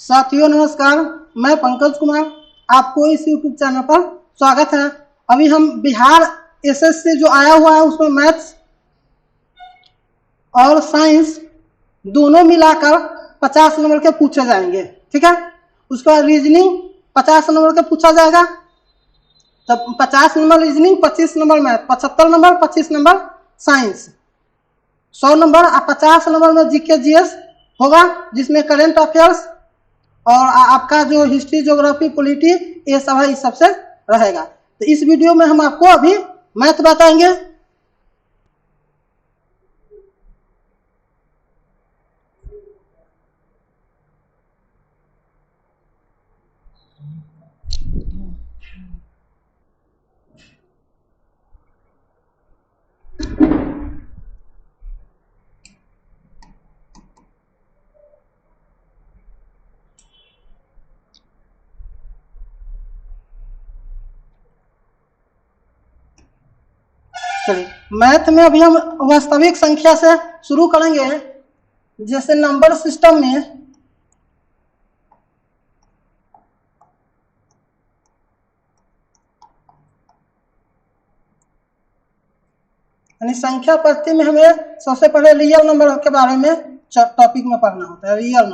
साथियों नमस्कार, मैं पंकज कुमार, आपको इस यूट्यूब चैनल पर स्वागत है। अभी हम बिहार एसएससी जो आया हुआ है उसमें मैथ्स और साइंस दोनों मिलाकर 50 नंबर के पूछे जाएंगे, ठीक है। उसका रीजनिंग 50 नंबर का पूछा जाएगा, तब 50 number reasoning, 25 number math, 75 number, 25 number science, 100 number 50 number में जीके जीएस होगा, जिसमें करंट अफेयर्स और आपका जो हिस्ट्री, ज्योग्राफी, पॉलिटी, ये सब है, इस सबसे रहेगा। तो इस वीडियो में हम आपको अभी मैथ बताएंगे। चलिए, मैथ में अभी हम वास्तविक संख्या से शुरू करेंगे। जैसे नंबर सिस्टम में यानी संख्या पद्धति में हमें सबसे पहले रियल नंबर के बारे में टॉपिक में पढ़ना होता है। रियल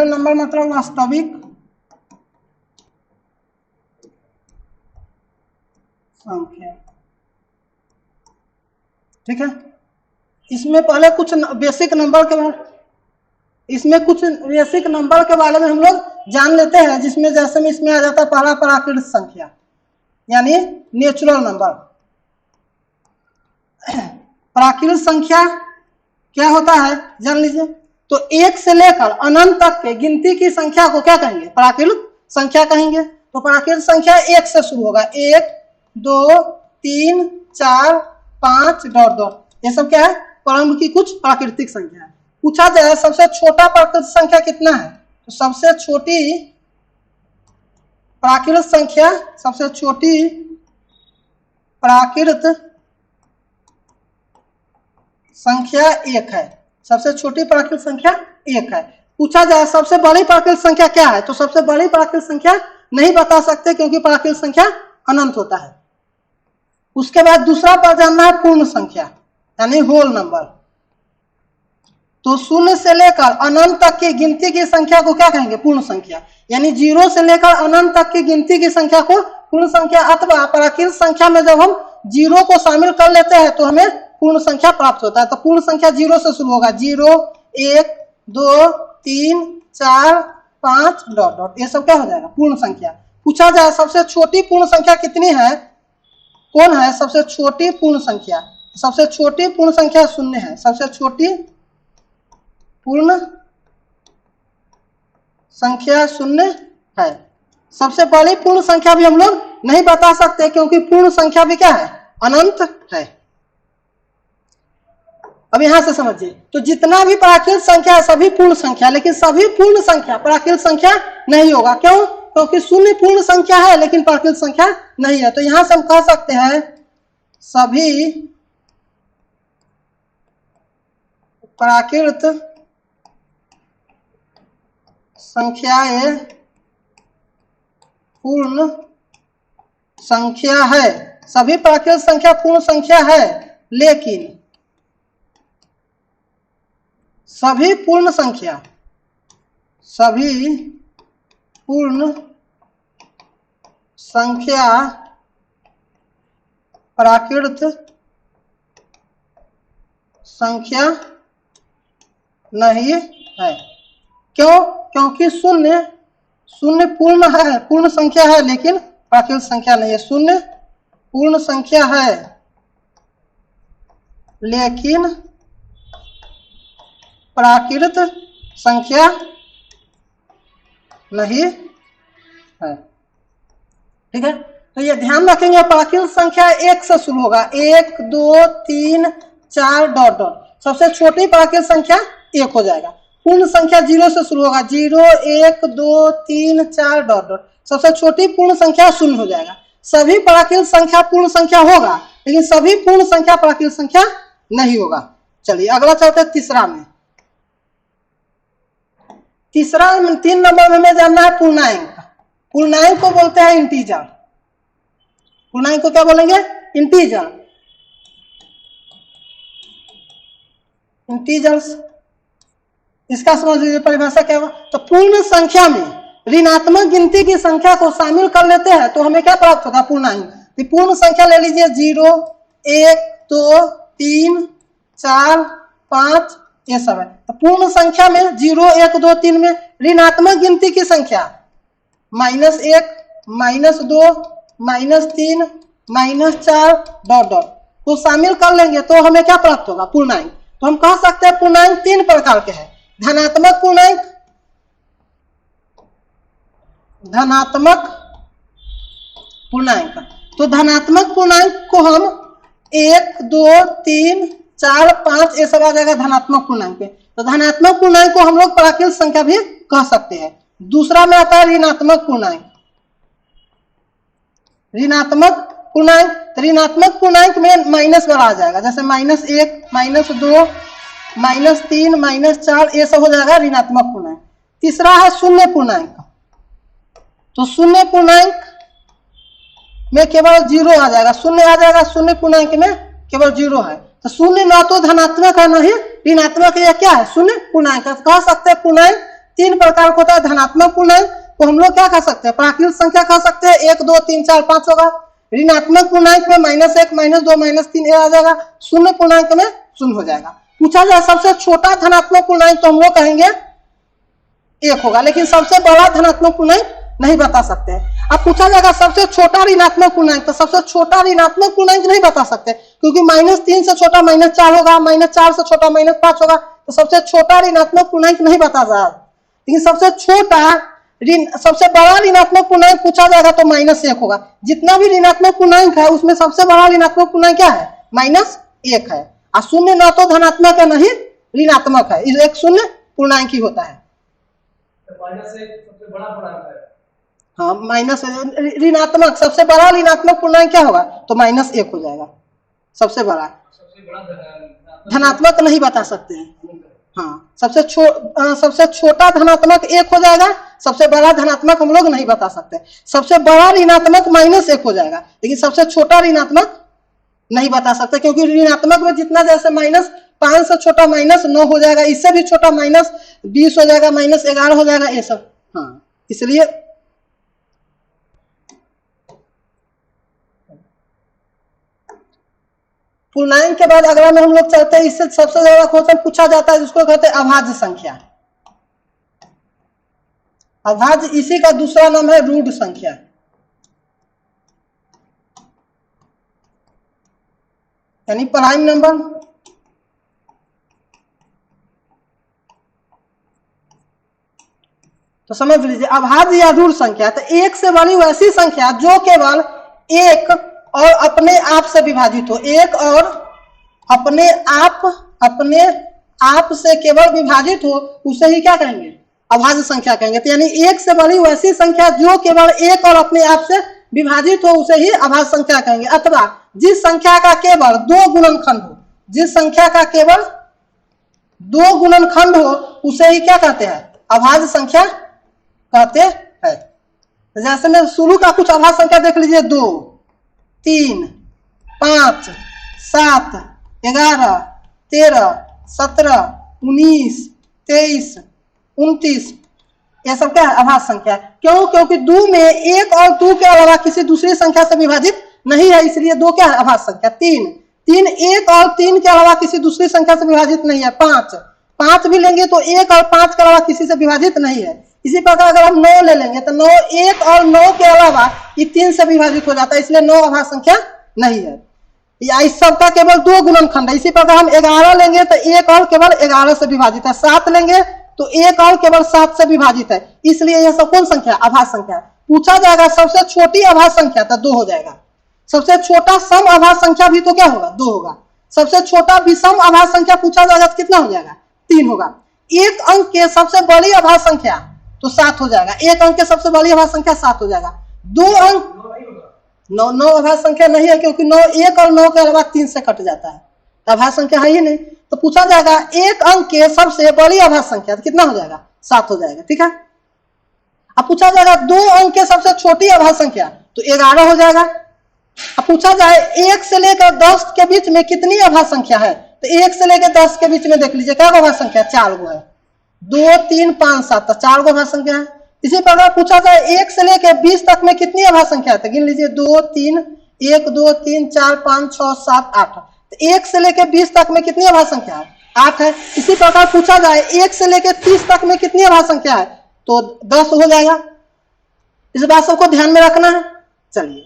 नंबर मतलब वास्तविक संख्या, ठीक है। इसमें पहले कुछ बेसिक नंबर के बारे में हम लोग जान लेते हैं, जिसमें जैसे में इसमें आ जाता है पहला प्राकृत संख्या यानी नेचुरल नंबर। प्राकृत संख्या क्या होता है जान लीजिए। तो 1 से लेकर अनंत तक के गिनती की संख्या को क्या कहेंगे? प्राकृत संख्या कहेंगे। तो प्राकृत संख्या 1 से शुरू होगा, 1 2 3 4 5 डॉट डॉट, ये सब क्या है? प्रारंभ की कुछ प्राकृतिक संख्या है। पूछा जाए सबसे छोटा प्राकृत संख्या कितना है, तो सबसे छोटी प्राकृत संख्या, सबसे छोटी प्राकृत संख्या 1 है। सबसे छोटी प्राकृत संख्या 1 है। पूछा जाए सबसे बड़ी प्राकृत संख्या क्या है, तो सबसे बड़ी प्राकृत संख्या नहीं बता सकते, क्योंकि प्राकृत संख्या अनंत होता है। उसके बाद दूसरा पर जानना है पूर्ण संख्या यानी होल नंबर। तो 0 से लेकर अनंत तक की गिनती की संख्या को क्या कहेंगे? पूर्ण संख्या। यानी 0 से लेकर अनंत तक की गिनती की संख्या को पूर्ण संख्या, अथवा प्राकृत संख्या में जब हम 0 को शामिल कर लेते हैं तो हमें पूर्ण संख्या प्राप्त होता है। तो पूर्ण संख्या 0 से शुरू होगा, 0 1 2 3 4 5 डॉट डॉट, ये सब क्या हो जाएगा? पूर्ण संख्या। पूछा जाए सबसे छोटी पूर्ण संख्या कितनी है, कौन है सबसे छोटी पूर्ण संख्या? सबसे छोटी पूर्ण संख्या 0 है। सबसे छोटी पूर्ण संख्या 0 है। सबसे बड़ी पूर्ण संख्या भी हम लोग नहीं बता सकते, क्योंकि पूर्ण संख्या भी क्या है? अनंत है। अब यहां से समझिए, तो जितना भी प्राकृत संख्या है सभी पूर्ण संख्या, लेकिन सभी पूर्ण संख्या प्राकृत संख्या नहीं होगा। क्यों? क्योंकि 0 पूर्ण संख्या है लेकिन प्राकृत संख्या नहीं है। तो यहां से हम कह सकते हैं सभी प्राकृत संख्याएं पूर्ण संख्या है। सभी प्राकृत संख्या पूर्ण संख्या है, लेकिन सभी पूर्ण संख्या प्राकृत संख्या नहीं है। क्यों? क्योंकि 0 पूर्ण है, पूर्ण संख्या है, लेकिन प्राकृत संख्या नहीं है। 0 पूर्ण संख्या है लेकिन प्राकृत संख्या नहीं है, ठीक है। तो ये ध्यान रखेंगे, प्राकृत संख्या 1 से शुरू होगा, 1 2 3 4 डॉट डॉट। सबसे छोटी प्राकृत संख्या 1 हो जाएगा। पूर्ण संख्या 0 से शुरू होगा, 0 1 2 3 4 डॉट डॉट। सबसे छोटी पूर्ण संख्या 0 हो जाएगा। सभी प्राकृत संख्या पूर्ण संख्या होगा, लेकिन सभी पूर्ण संख्या प्राकृत संख्या नहीं होगा। चलिए अगला चलते हैं तीसरा में। तीसरा 3 नंबर में हमें जानना है पूर्णांक। पूर्णांक को बोलते हैं इंटीजर। पूर्णांक को क्या बोलेंगे? इंटीजर। इंटीजर्स, इसका समझ लीजिए परिभाषा क्या हुआ। तो पूर्ण संख्या में ऋणात्मक गिनती की संख्या को शामिल कर लेते हैं तो हमें क्या प्राप्त होगा? पूर्णांक। पूर्ण संख्या ले लीजिए 0, 1, 2, 3, 4, 5 ये सब है। तो पूर्ण संख्या में 0, 1, 2, 3 में ऋणात्मक गिनती की संख्या -1, -2, -3, -4 डॉट डॉट को शामिल कर लेंगे तो हमें क्या प्राप्त होगा? पूर्णांक। तो हम कह सकते हैं पूर्णांक 3 प्रकार के हैं। धनात्मक पूर्णांक, धनात्मक पूर्णांक। तो धनात्मक पूर्णांक को हम 1, 2, 3, 4, 5 ये सब आ जाएगा धनात्मक पूर्णांक पे। तो धनात्मक पूर्णांक को हम लोग प्राकृत संख्या भी कह सकते हैं। दूसरा में आता है ऋणात्मक पूर्णांक। ऋणात्मक पूर्णांक, ऋणात्मक पूर्णांक में माइनस वाला आ जाएगा, जैसे -1, -2, -3, -4 ये सब हो जाएगा ऋणात्मक पूर्णांक। तीसरा है शून्य पूर्णांक। तो शून्य पूर्णांक में केवल 0 आ जाएगा, शून्य आ जाएगा। शून्य पूर्णांक में केवल 0 है। तो शून्य ना तो धनात्मक है ना ही ऋणात्मक, यह क्या है? शून्य पूर्णांक। कह सकते हैं पूर्णांक 3 प्रकार का होता है। धनात्मक पूर्णांक को हम लोग क्या कह सकते हैं? प्राकृत संख्या कह सकते हैं, 1, 2, 3, 4, 5 होगा। ऋणात्मक पूर्णांक में -1, -2, -3 आ जाएगा। शून्य पूर्णांक में 0 हो जाएगा। पूछा जाए सबसे छोटा धनात्मक पूर्णांक तो हम लोग कहेंगे 1 होगा, लेकिन सबसे बड़ा धनात्मक पूर्णांक नहीं बता सकते। अब पूछा जाएगा सबसे छोटा ऋणात्मक पूर्णांक, तो सबसे छोटा ऋणात्मक पूर्णांक नहीं बता सकते क्योंकि -3 से छोटा -4 होगा, -4 से छोटा -5 होगा। तो सबसे छोटा ऋणात्मक पूर्णांक नहीं बता जा, लेकिन सबसे बड़ा ऋणात्मक पूर्णांक पूछा जाएगा तो -1 होगा। जितना भी ऋणात्मक पूर्णांक है उसमें सबसे बड़ा ऋणात्मक पूर्णांक क्या है? -1 है। और शून्य न तो धनात्मक है नहीं ऋणात्मक है, इसलिए एक शून्य पूर्णांक ही होता है। सबसे बड़ा पूर्णांक है। हाँ, माइनस ऋणात्मक, सबसे बड़ा ऋणात्मक पूर्णांक क्या होगा? तो -1 हो जाएगा। सबसे बड़ा धनात्मक नहीं बता सकते हैं। हाँ, सबसे छोटा धनात्मक 1 हो जाएगा, सबसे बड़ा धनात्मक हम लोग नहीं बता सकते। सबसे बड़ा ऋणात्मक -1 हो जाएगा, लेकिन सबसे छोटा ऋणात्मक नहीं बता सकते क्योंकि ऋणात्मक में जितना जैसे -5 से छोटा -9 हो जाएगा, इससे भी छोटा -20 हो जाएगा, -11 हो जाएगा, ये सब। हाँ, इसलिए पूर्णांक के बाद अगला में हम लोग चलते हैं। इससे सबसे ज्यादा क्वेश्चन पूछा जाता है जिसको कहते हैं अभाज्य संख्या। अभाज्य, इसी का दूसरा नाम है रूढ़ संख्या। यानी प्राइम नंबर। तो समझ लीजिए अभाज्य या रूढ़ संख्या, तो एक से बड़ी वैसी संख्या जो केवल एक और अपने आप से विभाजित हो। एक और अपने आप से केवल विभाजित हो, उसे ही क्या कहेंगे? अभाज्य संख्या कहेंगे। तो यानी एक से बड़ी वैसी संख्या जो केवल एक और अपने आप से विभाजित हो उसे ही अभाज्य संख्या कहेंगे। अथवा जिस संख्या का केवल 2 गुणनखंड हो, जिस संख्या का केवल 2 गुणनखंड हो उसे ही क्या कहते हैं? अभाज्य संख्या कहते हैं। जैसे में शुरू का कुछ अभाज्य संख्या देख लीजिए, 2, 3, 5, 7, 11, 13, 17, 19, 23, 29 ये सब क्या है? अभाज्य संख्या। क्यों? क्योंकि 2 में 1 और 2 के अलावा किसी दूसरी संख्या से विभाजित नहीं है, इसलिए 2 क्या है? अभाज्य संख्या। 3 1 और 3 के अलावा किसी दूसरी संख्या से विभाजित नहीं है। 5 भी लेंगे तो 1 और 5 के अलावा किसी से विभाजित नहीं है। इसी प्रकार अगर हम 9 ले लेंगे तो 9 1 और 9 के अलावा ये 3 से विभाजित हो जाता है, इसलिए 9 अभाज्य संख्या नहीं है। या इस सब का केवल 2 गुणनखंड है। इसी प्रकार हम 11 लेंगे तो 1 और केवल 11 से विभाजित है। 7 लेंगे तो 1 और केवल 7 से विभाजित है, इसलिए यह सब कौन संख्या? अभाज्य संख्या। पूछा जाएगा सबसे छोटी अभाज्य संख्या तो 2 हो जाएगा। सबसे छोटा सम अभाज्य संख्या भी तो क्या होगा? 2 होगा। सबसे छोटा विषम अभाज्य संख्या पूछा जाएगा तो कितना हो जाएगा? 3 होगा। एक अंक के सबसे बड़ी अभाज्य संख्या तो 7 हो जाएगा। एक अंक के सबसे बड़ी अभाज्य संख्या 7 हो जाएगा। 2 अंक 9 अभाज्य संख्या नहीं है क्योंकि 9 1 और 9 के अलावा 3 से कट जाता है, अभाज्य संख्या है ही नहीं। तो पूछा जाएगा एक अंक के सबसे बड़ी अभाज्य संख्या, तो कितना हो जाएगा 7 हो जाएगा। ठीक है, अब पूछा जाएगा 2 अंक के सबसे छोटी अभाज्य संख्या, तो 11 हो जाएगा। अब पूछा जाए 1 से लेकर 10 के बीच में कितनी अभाज्य संख्या है, तो 1 से लेकर 10 के बीच में देख लीजिए क्या अभाज्य संख्या, 4 गो है, 2 3 5 7, तो 4 गो अभाज्य संख्या है। इसी प्रकार पूछा जाए 1 से लेकर 20 तक में कितनी अभाज्य संख्या है, तो गिन लीजिए 2 3 1 2 3 4 5 6 7 8, तो 1 से लेकर 20 तक में कितनी अभाज्य संख्या है, 8 है। इसी प्रकार पूछा जाए 1 से लेकर 30 तक में कितनी अभाज्य संख्या है, तो 10 हो जाएगा। इस बात सबको ध्यान में रखना है। चलिए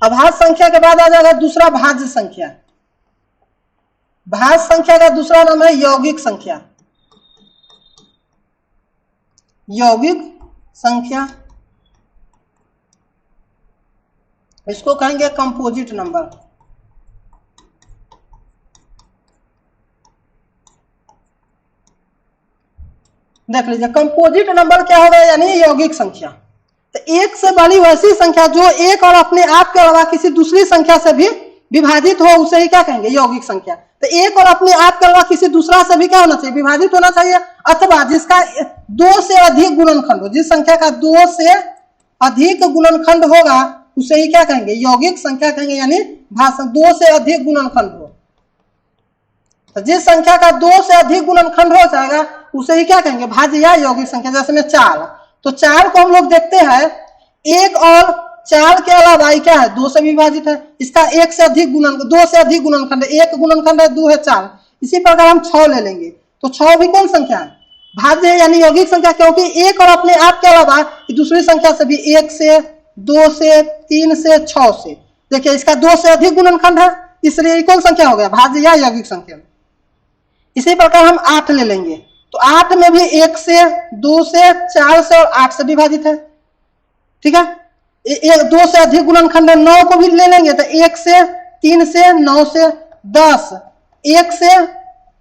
अभाज्य संख्या के बाद आ जाएगा दूसरा भाज्य संख्या। भाज्य संख्या का दूसरा नाम है यौगिक संख्या। यौगिक संख्या, इसको कहेंगे कंपोजिट नंबर। देख लीजिए कंपोजिट नंबर क्या होगा, यानी यौगिक संख्या। तो एक से बड़ी वैसी संख्या जो एक और अपने आप के अलावा किसी दूसरी संख्या से भी विभाजित हो, उसे ही क्या कहेंगे, यौगिक संख्या। तो एक और अपने आप के अलावा किसी दूसरा से भी क्या होना चाहिए, विभाजित होना चाहिए, अथवा जिसका 2 से अधिक गुणनखंड हो, जिस संख्या का 2 से अधिक गुणनखंड होगा उसे ही क्या कहेंगे, यौगिक संख्या कहेंगे, यानी 2 से अधिक गुणनखंड हो। तो जिस संख्या का 2 से अधिक गुणनखंड हो जाएगा उसे ही क्या कहेंगे, भाज्य या यौगिक संख्या। जैसे में 4, तो 4 को हम लोग देखते हैं 1 और 4 के अलावा क्या है, 2 से विभाजित है, इसका 1 से अधिक गुणनखंड, 2 से अधिक गुणनखंड है, 1 गुणनखंड है, 2 है 4। इसी प्रकार हम 6 ले लेंगे, तो 6 भी कौन संख्या है, भाज्य है, यानी यौगिक संख्या, क्योंकि एक और अपने आप के अलावा दूसरी संख्या से भी 1 से 2 से 3 से 6 से, देखिए इसका 2 से अधिक गुणनखंड है, इसलिए कौन संख्या हो गया, भाज्य या यौगिक संख्या। इसी प्रकार हम 8 ले लेंगे, तो 8 में भी 1 से 2 से 4 से और 8 से विभाजित है। ठीक है, 2 से अधिक गुणनखंड है, 9 को भी ले लेंगे, तो 1 से 3 से 9 से 10, 1 से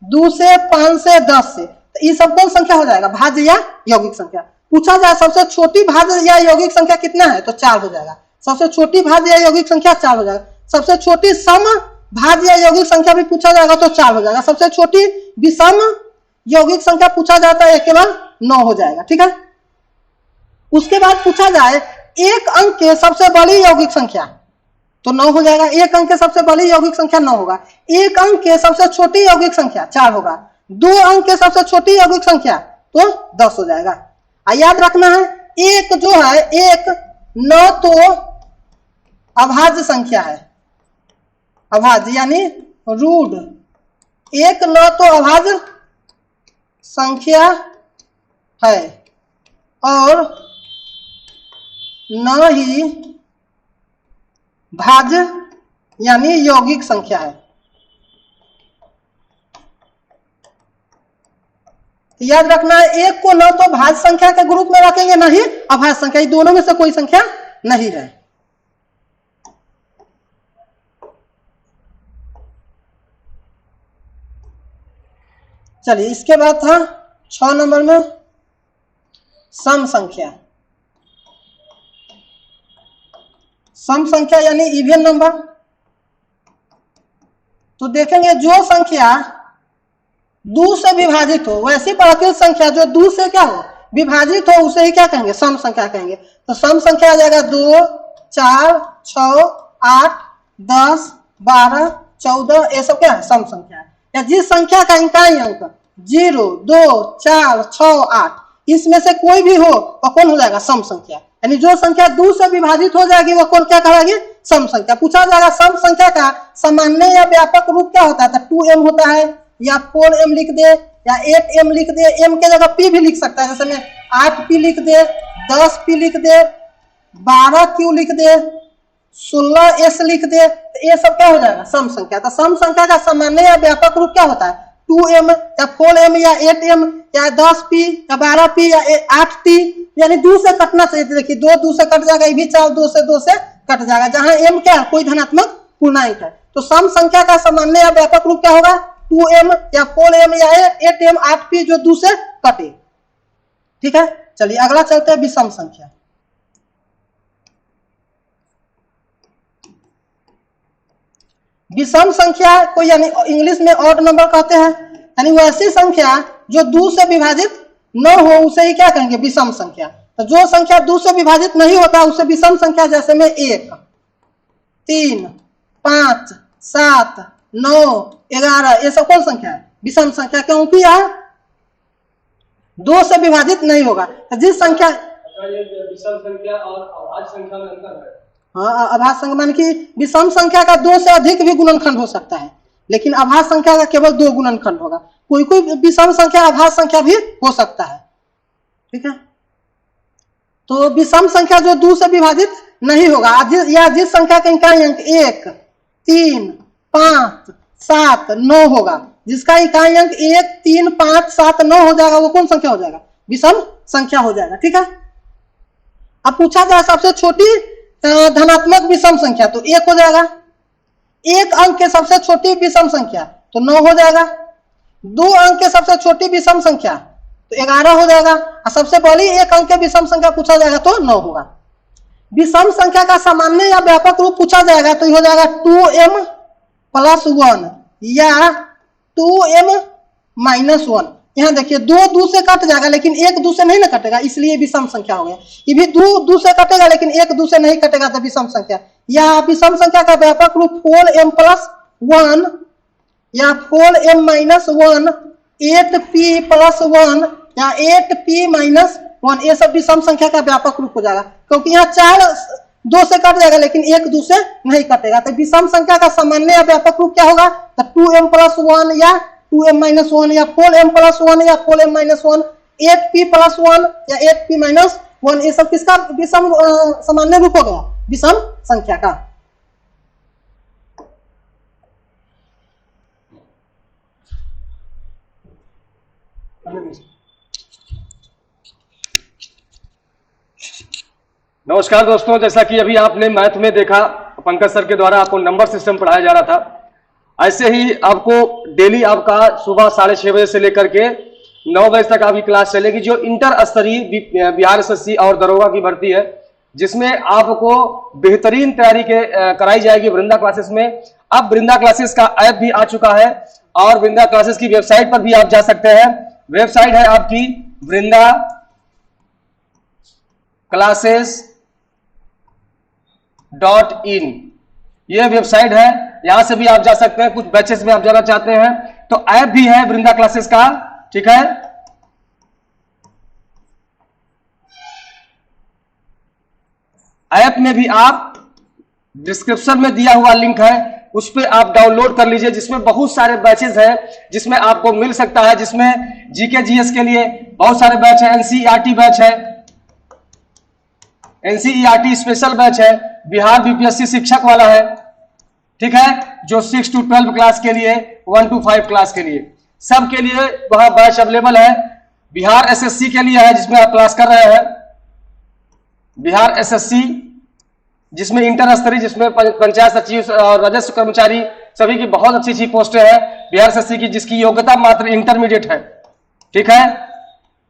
2 से 5 से 10 से, तो ये सब कौन संख्या हो जाएगा, भाज्य या यौगिक संख्या। पूछा जाए सबसे छोटी भाज्य या यौगिक संख्या कितना है, तो 4 हो जाएगा। सबसे छोटी भाज्य या यौगिक संख्या 4 हो जाएगा। सबसे छोटी सम भाज्य या यौगिक संख्या भी पूछा जाएगा तो 4 हो जाएगा। सबसे छोटी विषम यौगिक संख्या पूछा जाता है केवल 9 हो जाएगा। ठीक है, उसके बाद पूछा जाए एक अंक के सबसे बड़ी यौगिक संख्या, तो 9 हो जाएगा। एक अंक के सबसे बड़ी यौगिक संख्या 9 होगा। एक अंक के सबसे छोटी यौगिक संख्या 4 होगा। 2 अंक के सबसे छोटी यौगिक संख्या तो 10 हो जाएगा। याद रखना है, एक जो है, एक न तो अभाज्य संख्या है, अभाज्य यानी रूड, एक न तो अभाज्य संख्या है और न ही भाज्य यानी यौगिक संख्या है। याद रखना है, एक को न तो भाज्य संख्या के ग्रुप में रखेंगे, न ही अभाज्य संख्या, ये दोनों में से कोई संख्या नहीं है। चलिए, इसके बाद था 6 नंबर में सम संख्या। सम संख्या यानी इवन नंबर। तो देखेंगे जो संख्या 2 से विभाजित हो, वैसी प्राकृत संख्या जो 2 से क्या हो, विभाजित हो, उसे ही क्या कहेंगे, सम संख्या कहेंगे। तो सम संख्या आ जाएगा 2 4 6 8 10 12 14, ये सब क्या है, सम संख्या है। या जिस संख्या का इकाई अंक 0 2 4 6 8 इसमें से कोई भी हो वह कौन हो जाएगा, सम संख्या। यानी जो संख्या 2 से विभाजित हो जाएगी वह कौन क्या कहलाएगी, सम संख्या। पूछा जाएगा सम संख्या का सामान्य या व्यापक रूप क्या होता है, तो 2m होता है, या 4m लिख दे, या 8m लिख दे, m के जगह p भी लिख सकता है, जैसे में 8p लिख दे, 10p लिख दे, 12q लिख दे, 16s लिख दे, तो ये सब क्या हो जाएगा, सम संख्या। तो सम संख्या का सामान्य या व्यापक रूप क्या होता है, 2m या 4m या 8m या 10p या 12p या 8t, यानी 2 से कटना चाहिए। देखिए 2 से कट जाएगा, ये भी 4 2 से कट जाएगा, जहां m क्या है, कोई धनात्मक पूर्णांक है। तो सम संख्या का सामान्य या व्यापक रूप क्या होगा, 2m या 4m या 8m 8p जो 2 से कटे। ठीक है, चलिए अगला चलते हैं विषम संख्या। विषम संख्या को यानी इंग्लिश में ऑड नंबर कहते हैं, यानी वैसी संख्या जो 2 से विभाजित न हो उसे ही क्या कहेंगे, विषम संख्या। तो जो संख्या 2 से विभाजित नहीं होता उसे विषम संख्या, जैसे में 1, 3, 5, 7, 9, 11 ये सब कौन संख्या है, विषम संख्या, क्योंकि यह 2 से विभाजित नहीं होगा। तो जिस संख्या, ये विषम संख्या और अभाज्य संख्या में अंतर है। हाँ, अभाज्य संख्या मान की विषम संख्या का 2 से अधिक भी गुणनखंड हो सकता है, लेकिन अभाज्य संख्या का केवल 2 गुणनखंड होगा। कोई कोई विषम संख्या अभाज्य संख्या भी हो सकता है, ठीक है। तो विषम संख्या जो 2 से विभाजित नहीं होगा, या जिस संख्या का इकाई अंक 1, 3, 5, 7, 9 होगा, जिसका इकाई अंक 1, 3, 5, 7, 9 हो जाएगा, वो कौन संख्या हो जाएगा, विषम संख्या हो जाएगा, ठीक है। अब पूछा जाए सबसे छोटी धनात्मक विषम संख्या, तो 1 हो जाएगा। 1 अंक के सबसे छोटी विषम संख्या तो 9 हो जाएगा। 2 अंक के सबसे छोटी विषम संख्या तो 11 हो जाएगा, और सबसे बड़ी 1 अंक के विषम संख्या पूछा जाएगा तो 9 होगा। विषम संख्या का सामान्य या व्यापक रूप पूछा जाएगा तो हो जाएगा 2m + 1 या 2m - 1। यहाँ देखिए 2 से कट जाएगा, लेकिन 1 2 से नहीं ना कटेगा, इसलिए विषम संख्या हो गया। ये भी 2 से कटेगा, लेकिन 1 2 से नहीं कटेगा, तो विषम संख्या। या विषम संख्या का व्यापक रूप 4m + 1 या 4m - 1, 8p + 1 या 8p - 1, ये सब विषम संख्या का व्यापक रूप हो जाएगा, क्योंकि यहाँ 4 2 से कट जाएगा, लेकिन 1 2 से नहीं कटेगा। तो विषम संख्या का सामान्य या व्यापक रूप क्या होगा, तो 2m + 1 या 2m - 1 या 4m + 1 या 4m - 1, 8p + 1 या 8p - 1, ये सब किसका विषम सामान्य रूप हो गया, विषम संख्या का। नमस्कार दोस्तों, जैसा कि अभी आपने मैथ में देखा, पंकज सर के द्वारा आपको नंबर सिस्टम पढ़ाया जा रहा था। ऐसे ही आपको डेली आपका सुबह 6:30 बजे से लेकर के 9 बजे तक आपकी क्लास चलेगी, जो इंटर स्तरीय बिहार एसएससी और दरोगा की भर्ती है, जिसमें आपको बेहतरीन तैयारी कराई जाएगी वृंदा क्लासेस में। अब वृंदा क्लासेस का ऐप भी आ चुका है और वृंदा क्लासेस की वेबसाइट पर भी आप जा सकते हैं। वेबसाइट है आपकी वृंदा classes.in, ये वेबसाइट है, यहां से भी आप जा सकते हैं। कुछ बैचेस में आप जाना चाहते हैं तो ऐप भी है वृंदा क्लासेस का, ठीक है। ऐप में भी आप डिस्क्रिप्शन में दिया हुआ लिंक है, उस पर आप डाउनलोड कर लीजिए, जिसमें बहुत सारे बैचेस हैं, जिसमें आपको मिल सकता है, जिसमें जीके जीएस के लिए बहुत सारे बैच है, एनसीईआरटी बैच है, एनसीईआरटी स्पेशल बैच है, बिहार बीपीएससी शिक्षक वाला है, ठीक है, जो 6 to 12 क्लास के लिए, 1 to 5 क्लास के लिए, सब के लिए वहां बैच अवेलेबल है। बिहार एसएससी के लिए है, जिसमें आप क्लास कर रहे हैं, बिहार एसएससी, जिसमें इंटर स्तरीय, जिसमें पंचायत सचिव और राजस्व कर्मचारी सभी की बहुत अच्छी अच्छी पोस्टें हैं बिहार एसएससी की, जिसकी योग्यता मात्र इंटरमीडिएट है, ठीक है,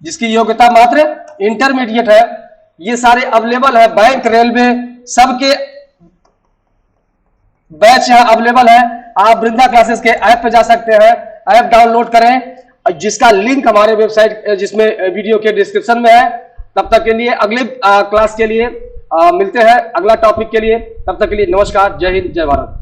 जिसकी योग्यता मात्र इंटरमीडिएट है। ये सारे अवेलेबल है, बैंक, रेलवे, सबके बैच यहां अवेलेबल है। आप वृंदा क्लासेस के ऐप पे जा सकते हैं, ऐप डाउनलोड करें, जिसका लिंक हमारे वेबसाइट जिसमें वीडियो के डिस्क्रिप्शन में है। तब तक के लिए अगले क्लास के लिए मिलते हैं, अगला टॉपिक के लिए। तब तक के लिए नमस्कार, जय हिंद, जय भारत।